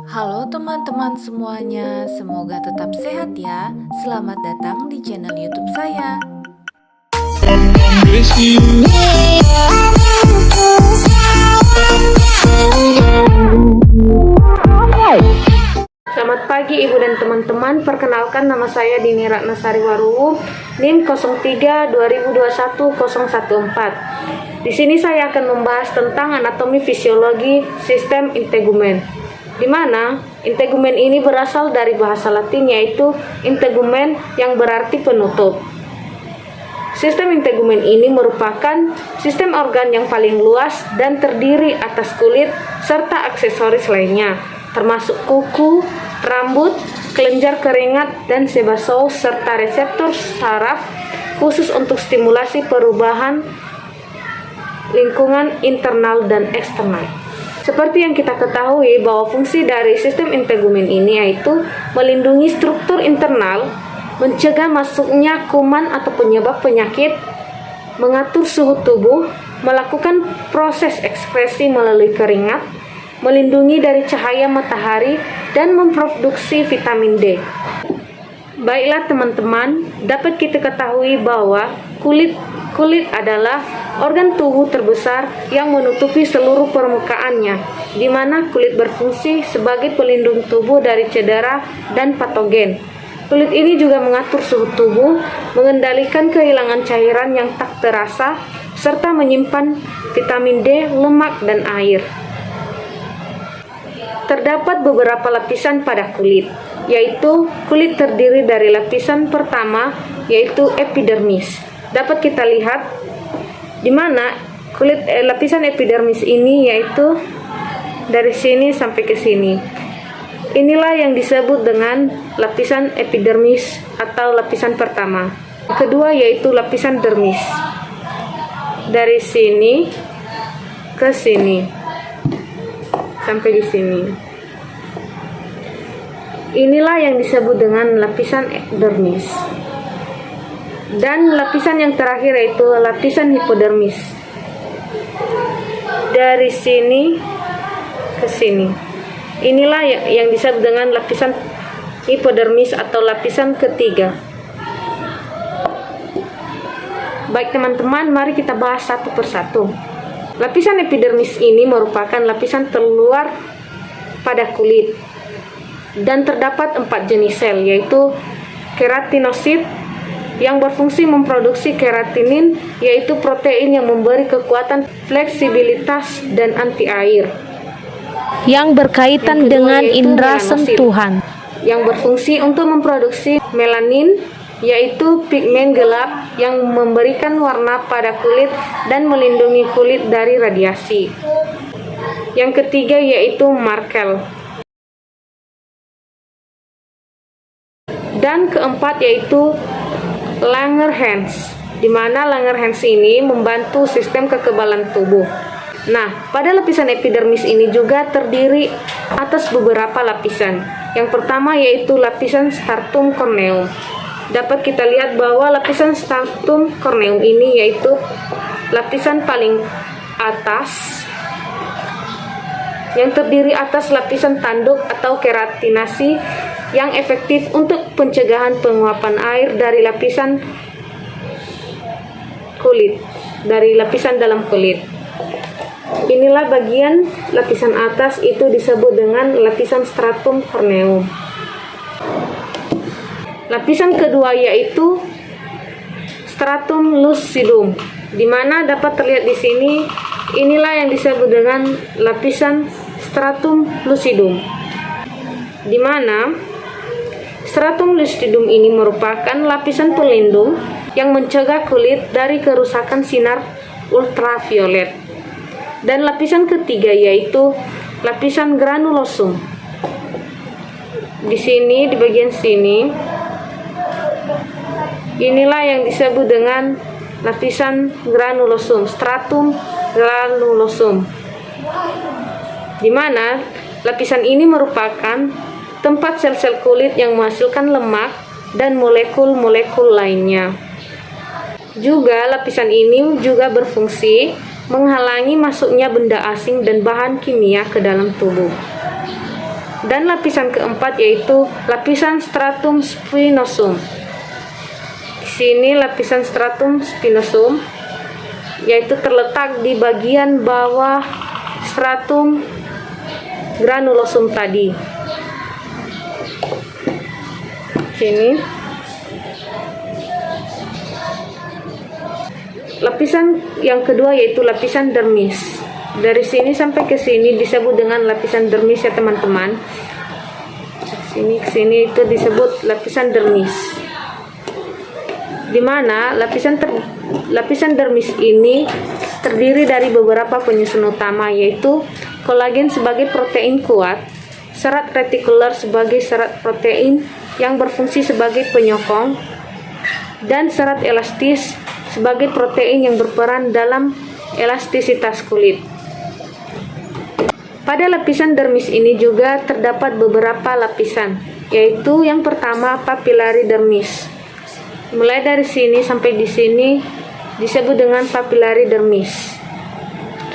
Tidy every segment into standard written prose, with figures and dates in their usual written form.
Halo teman-teman semuanya, semoga tetap sehat ya. Selamat datang di channel YouTube saya. Selamat pagi Ibu dan teman-teman, perkenalkan nama saya Dini Ratnasari Waruwu, NIM 03 2021 014. Di sini saya akan membahas tentang anatomi fisiologi sistem integumen. Di mana integumen ini berasal dari bahasa Latin yaitu integumen yang berarti penutup. Sistem integumen ini merupakan sistem organ yang paling luas dan terdiri atas kulit serta aksesoris lainnya, termasuk kuku, rambut, kelenjar keringat, dan sebasous serta reseptor saraf khusus untuk stimulasi perubahan lingkungan internal dan eksternal. Seperti yang kita ketahui bahwa fungsi dari sistem integumen ini yaitu melindungi struktur internal, mencegah masuknya kuman atau penyebab penyakit, mengatur suhu tubuh, melakukan proses ekskresi melalui keringat, melindungi dari cahaya matahari, dan memproduksi vitamin D. Baiklah teman-teman, dapat kita ketahui bahwa kulit adalah organ tubuh terbesar yang menutupi seluruh permukaannya, di mana kulit berfungsi sebagai pelindung tubuh dari cedera dan patogen. Kulit ini juga mengatur suhu tubuh, mengendalikan kehilangan cairan yang tak terasa, serta menyimpan vitamin D, lemak, dan air. Terdapat beberapa lapisan pada kulit, yaitu kulit terdiri dari lapisan pertama, yaitu epidermis. Dapat kita lihat di mana lapisan epidermis ini yaitu dari sini sampai ke sini. Inilah yang disebut dengan lapisan epidermis atau lapisan pertama. Kedua yaitu lapisan dermis. Dari sini ke sini sampai di sini. Inilah yang disebut dengan lapisan dermis. Dan lapisan yang terakhir yaitu lapisan hipodermis. Dari sini ke sini. Inilah yang disebut dengan lapisan hipodermis atau lapisan ketiga. Baik teman-teman, mari kita bahas satu persatu. Lapisan epidermis ini merupakan lapisan terluar pada kulit. Dan terdapat 4 jenis sel, yaitu keratinosit yang berfungsi memproduksi keratinin, yaitu protein yang memberi kekuatan, fleksibilitas, dan anti air. Yang berkaitan dengan indera sentuhan. Yang berfungsi untuk memproduksi melanin, yaitu pigmen gelap yang memberikan warna pada kulit dan melindungi kulit dari radiasi. Yang ketiga yaitu Merkel. Dan keempat yaitu Langerhans, di mana Langerhans ini membantu sistem kekebalan tubuh. Nah, pada lapisan epidermis ini juga terdiri atas beberapa lapisan. Yang pertama yaitu lapisan stratum corneum. Dapat kita lihat bahwa lapisan stratum corneum ini yaitu lapisan paling atas yang terdiri atas lapisan tanduk atau keratinasi yang efektif untuk pencegahan penguapan air dari lapisan kulit, dari lapisan dalam kulit. Inilah bagian lapisan atas, itu disebut dengan lapisan stratum corneum. Lapisan kedua yaitu stratum lucidum, di mana dapat terlihat di sini. Inilah yang disebut dengan lapisan stratum lucidum, di mana stratum lucidum ini merupakan lapisan pelindung yang mencegah kulit dari kerusakan sinar ultraviolet. Dan lapisan ketiga yaitu lapisan granulosum. Di sini, di bagian sini, inilah yang disebut dengan lapisan granulosum, stratum granulosum, di mana lapisan ini merupakan tempat sel-sel kulit yang menghasilkan lemak dan molekul-molekul lainnya. Juga lapisan ini juga berfungsi menghalangi masuknya benda asing dan bahan kimia ke dalam tubuh. Dan lapisan keempat yaitu lapisan stratum spinosum. Di sini lapisan stratum spinosum yaitu terletak di bagian bawah stratum granulosum tadi. Sini. Lapisan yang kedua yaitu lapisan dermis. Dari sini sampai ke sini disebut dengan lapisan dermis ya teman-teman. Sini ke sini itu disebut lapisan dermis. Dimana lapisan dermis ini terdiri dari beberapa penyusun utama, yaitu kolagen sebagai protein kuat, serat retikuler sebagai serat protein yang berfungsi sebagai penyokong, dan serat elastis sebagai protein yang berperan dalam elastisitas kulit. Pada lapisan dermis ini juga terdapat beberapa lapisan, yaitu yang pertama papillary dermis. Mulai dari sini sampai di sini disebut dengan papillary dermis.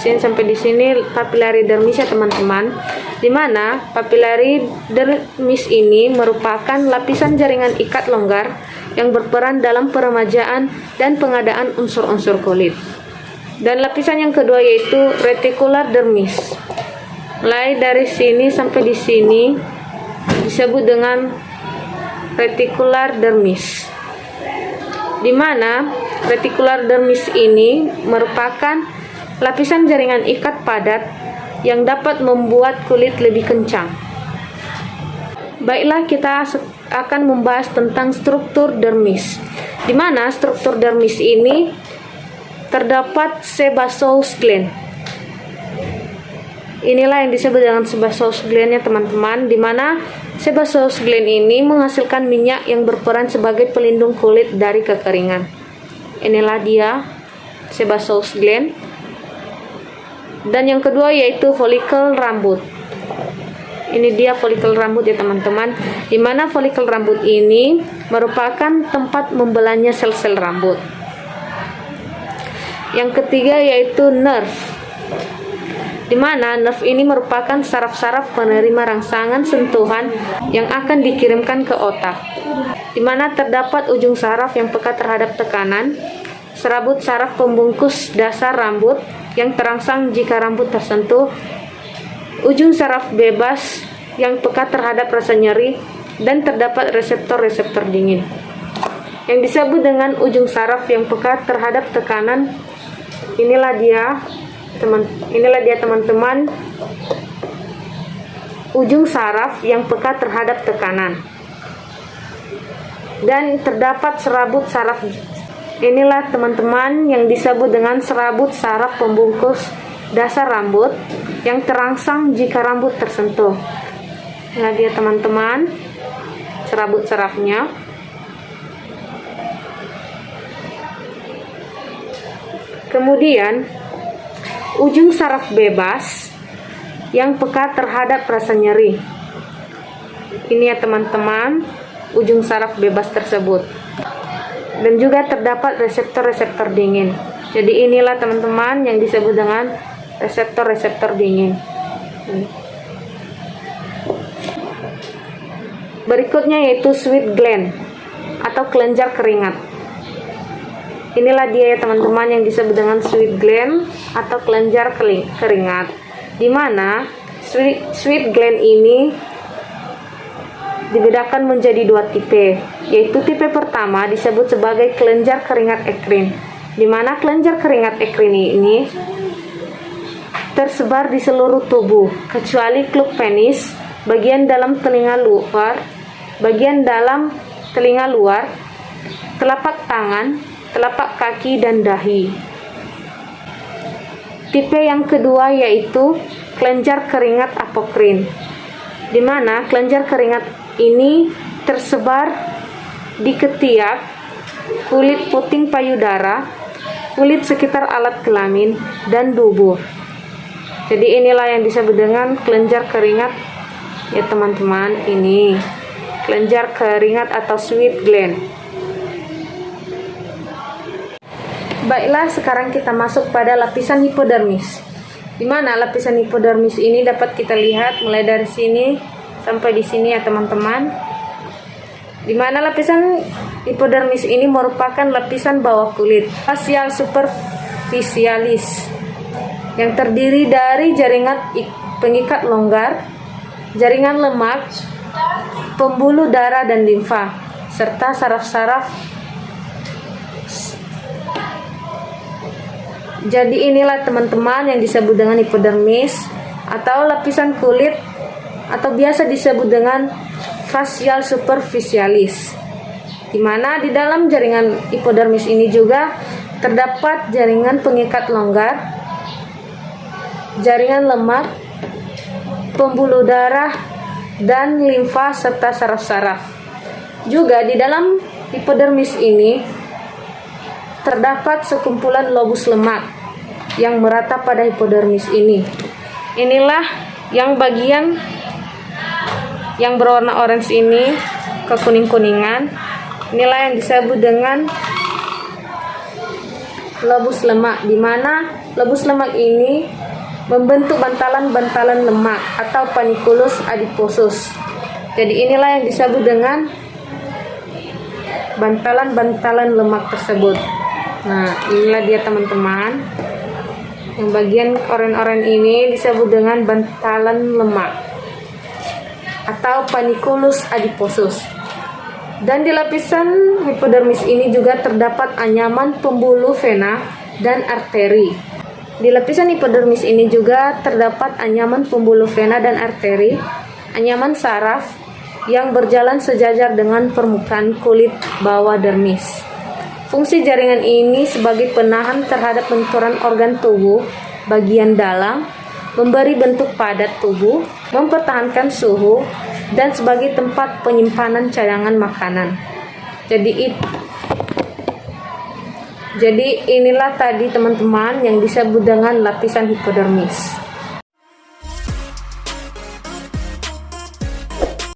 Sini sampai di sini papillary dermis ya teman-teman. Di mana papillary dermis ini merupakan lapisan jaringan ikat longgar yang berperan dalam peremajaan dan pengadaan unsur-unsur kulit. Dan lapisan yang kedua yaitu reticular dermis. Mulai dari sini sampai di sini disebut dengan reticular dermis. Di mana reticular dermis ini merupakan lapisan jaringan ikat padat yang dapat membuat kulit lebih kencang. Baiklah, kita akan membahas tentang struktur dermis. Di mana struktur dermis ini terdapat sebaceous gland. Inilah yang disebut dengan sebaceous gland ya teman-teman, di mana sebaceous gland ini menghasilkan minyak yang berperan sebagai pelindung kulit dari kekeringan. Inilah dia sebaceous gland. Dan yang kedua yaitu folikel rambut. Ini dia folikel rambut ya teman-teman, di mana folikel rambut ini merupakan tempat membelahnya sel-sel rambut. Yang ketiga yaitu nerve. Di mana nerve ini merupakan saraf-saraf penerima rangsangan sentuhan yang akan dikirimkan ke otak. Di mana terdapat ujung saraf yang peka terhadap tekanan, serabut saraf pembungkus dasar rambut yang terangsang jika rambut tersentuh, ujung saraf bebas yang peka terhadap rasa nyeri, dan terdapat reseptor-reseptor dingin. Yang disebut dengan ujung saraf yang peka terhadap tekanan, inilah dia teman-teman, ujung saraf yang peka terhadap tekanan. Dan terdapat serabut saraf. Inilah teman-teman yang disebut dengan serabut saraf pembungkus dasar rambut yang terangsang jika rambut tersentuh. Nah dia teman-teman, serabut sarafnya. Kemudian ujung saraf bebas yang peka terhadap rasa nyeri. Ini ya teman-teman, ujung saraf bebas tersebut. Dan juga terdapat reseptor-reseptor dingin. Jadi inilah teman-teman yang disebut dengan reseptor-reseptor dingin. Berikutnya yaitu sweat gland atau kelenjar keringat. Inilah dia ya teman-teman yang disebut dengan sweat gland atau kelenjar keringat. Di mana sweat gland ini dibedakan menjadi dua tipe, yaitu tipe pertama disebut sebagai kelenjar keringat ekrin, di mana kelenjar keringat ekrin ini tersebar di seluruh tubuh kecuali kluk penis, bagian dalam telinga luar, telapak tangan, telapak kaki, dan dahi. Tipe yang kedua yaitu kelenjar keringat apokrin, di mana kelenjar keringat ini tersebar di ketiak, kulit puting payudara, kulit sekitar alat kelamin, dan dubur. Jadi inilah yang disebut dengan kelenjar keringat ya teman-teman, ini kelenjar keringat atau sweat gland. Baiklah, sekarang kita masuk pada lapisan hipodermis. Di mana lapisan hipodermis ini dapat kita lihat mulai dari sini Sampai di sini ya teman-teman. Di mana lapisan hipodermis ini merupakan lapisan bawah kulit facial superficialis yang terdiri dari jaringan pengikat longgar, jaringan lemak, pembuluh darah dan limfa, serta saraf-saraf. Jadi inilah teman-teman yang disebut dengan hipodermis atau lapisan kulit atau biasa disebut dengan facial superficialis, di mana di dalam jaringan hipodermis ini juga terdapat jaringan pengikat longgar, jaringan lemak, pembuluh darah, dan limfa serta saraf-saraf. Juga di dalam hipodermis ini terdapat sekumpulan lobus lemak yang merata pada hipodermis ini. Inilah yang bagian yang berwarna orange ini ke kuning-kuningan. Inilah yang disebut dengan lobus lemak, di mana lobus lemak ini membentuk bantalan-bantalan lemak atau panniculus adiposus. Jadi inilah yang disebut dengan bantalan-bantalan lemak tersebut. Nah, inilah dia teman-teman. Yang bagian oranye-oranye ini disebut dengan bantalan lemak atau panniculus adiposus. Dan di lapisan hipodermis ini juga terdapat anyaman pembuluh vena dan arteri. Di lapisan hipodermis ini juga terdapat anyaman pembuluh vena dan arteri, anyaman saraf yang berjalan sejajar dengan permukaan kulit bawah dermis. Fungsi jaringan ini sebagai penahan terhadap benturan organ tubuh bagian dalam, memberi bentuk padat tubuh, mempertahankan suhu, dan sebagai tempat penyimpanan cadangan makanan. Jadi inilah tadi teman-teman yang disebut dengan lapisan hipodermis.